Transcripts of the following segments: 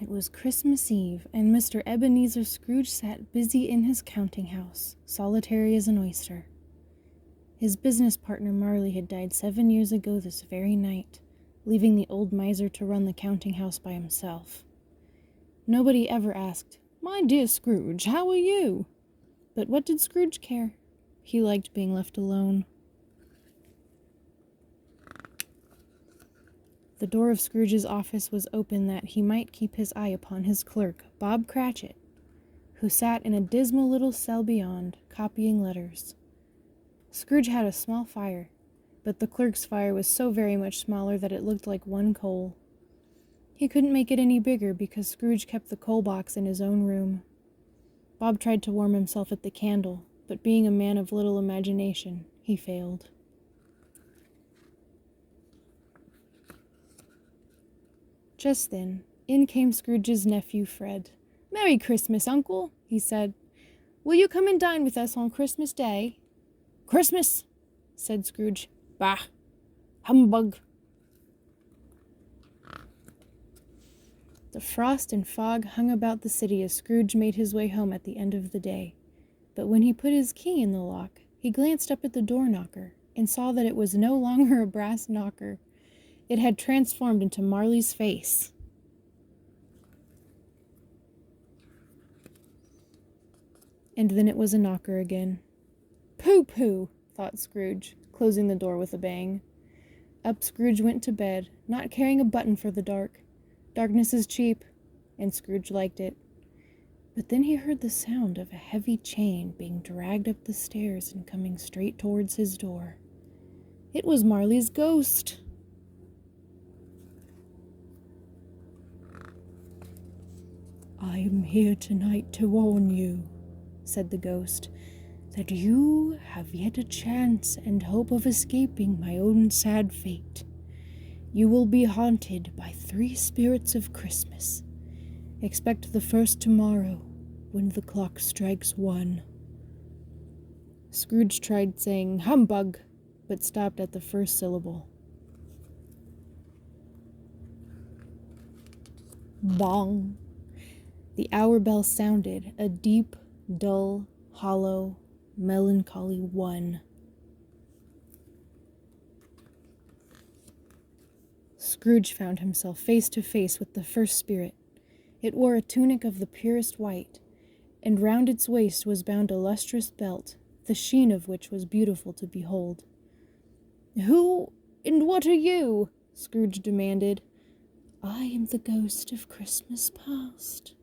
It was Christmas Eve, and Mr. Ebenezer Scrooge sat busy in his counting house, solitary as an oyster. His business partner Marley had died 7 years ago this very night, leaving the old miser to run the counting house by himself. Nobody ever asked, "My dear Scrooge, how are you?" But what did Scrooge care? He liked being left alone. The door of Scrooge's office was open that he might keep his eye upon his clerk, Bob Cratchit, who sat in a dismal little cell beyond, copying letters. Scrooge had a small fire, but the clerk's fire was so very much smaller that it looked like one coal. He couldn't make it any bigger because Scrooge kept the coal box in his own room. Bob tried to warm himself at the candle, but being a man of little imagination, he failed. Just then, in came Scrooge's nephew, Fred. "Merry Christmas, Uncle," he said. "Will you come and dine with us on Christmas Day?" "Christmas," said Scrooge. "Bah! Humbug!" The frost and fog hung about the city as Scrooge made his way home at the end of the day. But when he put his key in the lock, he glanced up at the door knocker and saw that it was no longer a brass knocker. It had transformed into Marley's face. And then it was a knocker again. "Pooh-pooh," thought Scrooge, closing the door with a bang. Up Scrooge went to bed, not caring a button for the dark. Darkness is cheap, and Scrooge liked it. But then he heard the sound of a heavy chain being dragged up the stairs and coming straight towards his door. It was Marley's ghost. "I am here tonight to warn you," said the ghost, "that you have yet a chance and hope of escaping my own sad fate. You will be haunted by 3 spirits of Christmas. Expect the first tomorrow, when the clock strikes 1. Scrooge tried saying "humbug," but stopped at the first syllable. Bong! The hour bell sounded, a deep, dull, hollow, melancholy 1. Scrooge found himself face to face with the first spirit. It wore a tunic of the purest white, and round its waist was bound a lustrous belt, the sheen of which was beautiful to behold. "Who and what are you?" Scrooge demanded. "I am the ghost of Christmas past."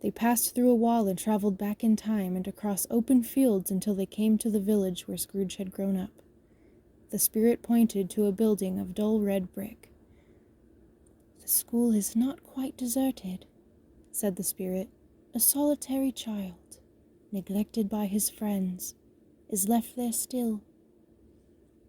They passed through a wall and traveled back in time and across open fields until they came to the village where Scrooge had grown up. The spirit pointed to a building of dull red brick. "The school is not quite deserted," said the spirit. "A solitary child, neglected by his friends, is left there still."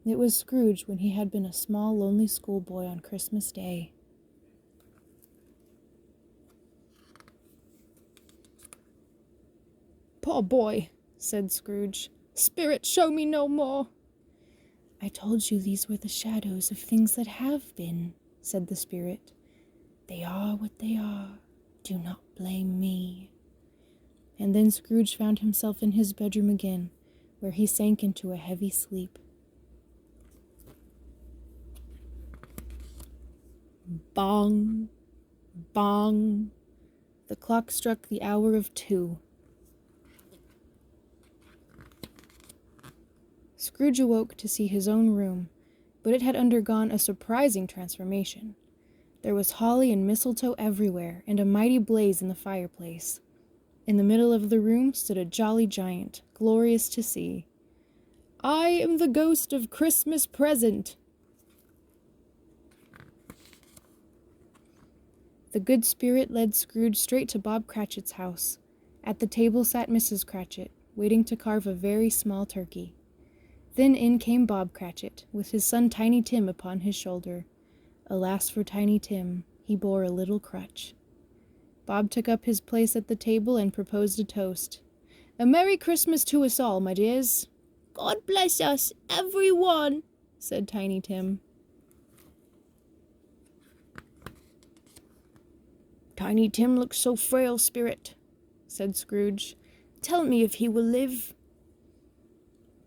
It was Scrooge when he had been a small, lonely schoolboy on Christmas Day. "Poor boy," said Scrooge. "Spirit, show me no more." "I told you these were the shadows of things that have been," said the spirit. "They are what they are. Do not blame me." And then Scrooge found himself in his bedroom again, where he sank into a heavy sleep. Bong! Bong! The clock struck the hour of 2. Scrooge awoke to see his own room, but it had undergone a surprising transformation. There was holly and mistletoe everywhere, and a mighty blaze in the fireplace. In the middle of the room stood a jolly giant, glorious to see. "I am the ghost of Christmas Present." The good spirit led Scrooge straight to Bob Cratchit's house. At the table sat Mrs. Cratchit, waiting to carve a very small turkey. Then in came Bob Cratchit, with his son Tiny Tim upon his shoulder. Alas for Tiny Tim, he bore a little crutch. Bob took up his place at the table and proposed a toast. "A Merry Christmas to us all, my dears." "God bless us, every one," said Tiny Tim. "Tiny Tim looks so frail, Spirit," said Scrooge. "Tell me if he will live."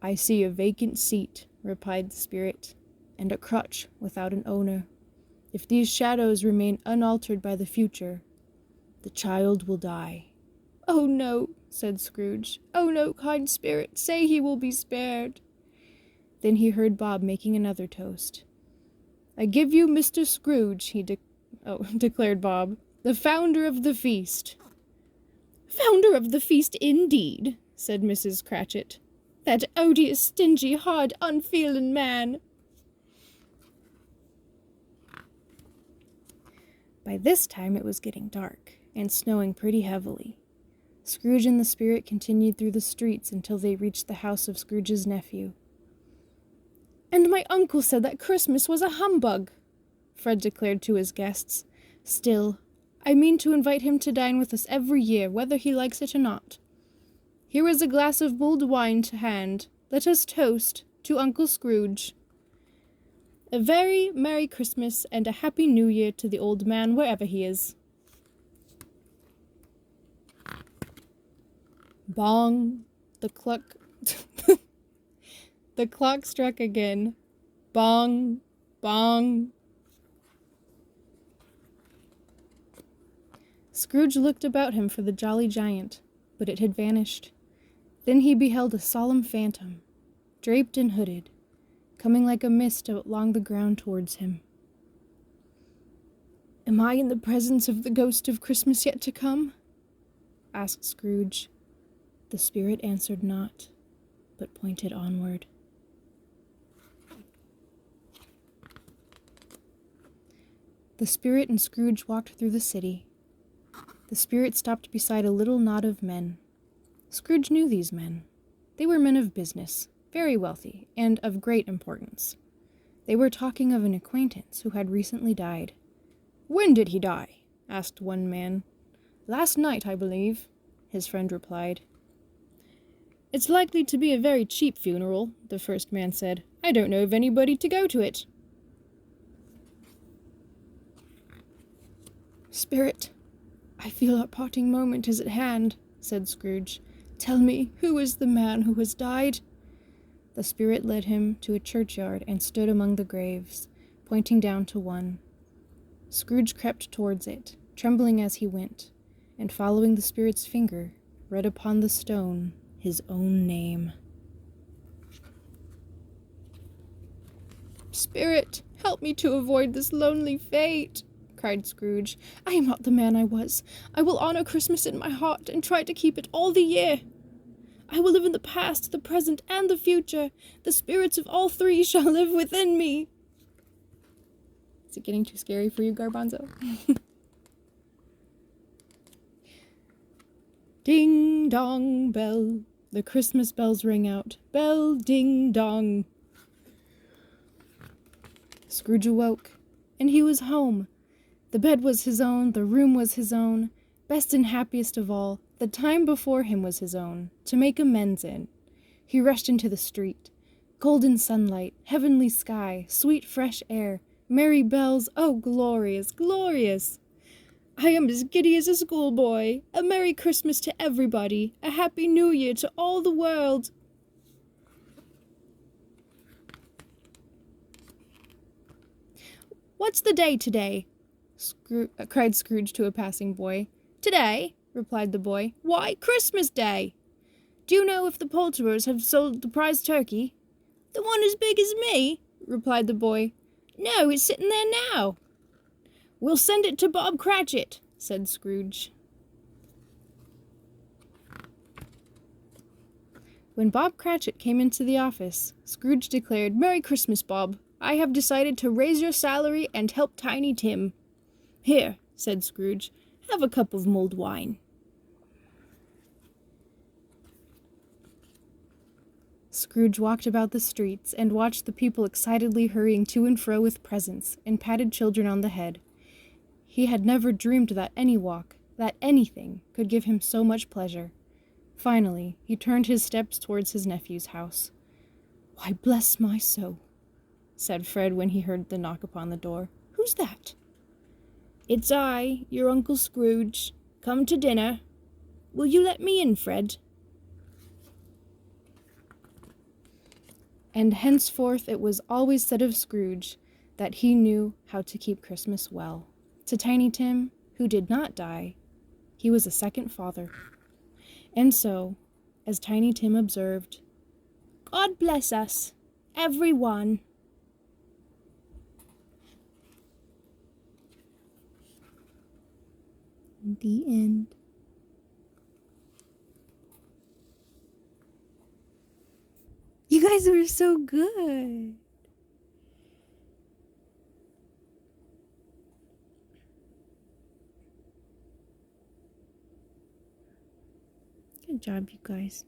"I see a vacant seat," replied the Spirit, "and a crutch without an owner. If these shadows remain unaltered by the future, the child will die." "Oh no," said Scrooge. "Oh no, kind Spirit, say he will be spared." Then he heard Bob making another toast. "I give you Mr. Scrooge," declared Bob, "the founder of the feast." "Founder of the feast, indeed," said Mrs. Cratchit. "That odious, stingy, hard, unfeeling man." By this time it was getting dark, and snowing pretty heavily. Scrooge and the Spirit continued through the streets until they reached the house of Scrooge's nephew. "And my uncle said that Christmas was a humbug," Fred declared to his guests. "Still, I mean to invite him to dine with us every year, whether he likes it or not. Here is a glass of mulled wine to hand. Let us toast to Uncle Scrooge. A very Merry Christmas and a Happy New Year to the old man, wherever he is." Bong! The clock struck again. Bong! Bong! Scrooge looked about him for the jolly giant, but it had vanished. Then he beheld a solemn phantom, draped and hooded, coming like a mist along the ground towards him. "Am I in the presence of the ghost of Christmas yet to come?" asked Scrooge. The Spirit answered not, but pointed onward. The Spirit and Scrooge walked through the city. The Spirit stopped beside a little knot of men. Scrooge knew these men. They were men of business, very wealthy, and of great importance. They were talking of an acquaintance who had recently died. "When did he die?" asked one man. "Last night, I believe," his friend replied. "It's likely to be a very cheap funeral," the first man said. "I don't know of anybody to go to it." "Spirit, I feel our parting moment is at hand," said Scrooge. "Tell me, who is the man who has died?" The Spirit led him to a churchyard and stood among the graves, pointing down to one. Scrooge crept towards it, trembling as he went, and following the Spirit's finger, read upon the stone his own name. "Spirit, help me to avoid this lonely fate," cried Scrooge. "I am not the man I was. I will honor Christmas in my heart and try to keep it all the year. I will live in the past, the present, and the future. The spirits of all three shall live within me." Is it getting too scary for you, Garbanzo? Ding dong bell, the Christmas bells ring out. Bell ding dong. Scrooge awoke, and he was home. The bed was his own, the room was his own. Best and happiest of all, the time before him was his own, to make amends in. He rushed into the street. Golden sunlight, heavenly sky, sweet fresh air, merry bells, oh, glorious, glorious! I am as giddy as a schoolboy. A Merry Christmas to everybody. A Happy New Year to all the world. "What's the day today?" cried Scrooge to a passing boy. "Today?" replied the boy. "Why, Christmas Day. Do you know if the poulterers have sold the prize turkey?" "The one as big as me?" replied the boy. "No, it's sitting there now." "We'll send it to Bob Cratchit," said Scrooge. When Bob Cratchit came into the office, Scrooge declared, "Merry Christmas, Bob. I have decided to raise your salary and help Tiny Tim." "Here," said Scrooge, "have a cup of mulled wine." Scrooge walked about the streets and watched the people excitedly hurrying to and fro with presents, and patted children on the head. He had never dreamed that any walk, that anything, could give him so much pleasure. Finally, he turned his steps towards his nephew's house. "Why, bless my soul," said Fred when he heard the knock upon the door. "Who's that?" "It's I, your Uncle Scrooge, come to dinner. Will you let me in, Fred?" And henceforth it was always said of Scrooge that he knew how to keep Christmas well. To Tiny Tim, who did not die, he was a second father. And so, as Tiny Tim observed, "God bless us, every one." The end. You guys were so good. Good job, you guys.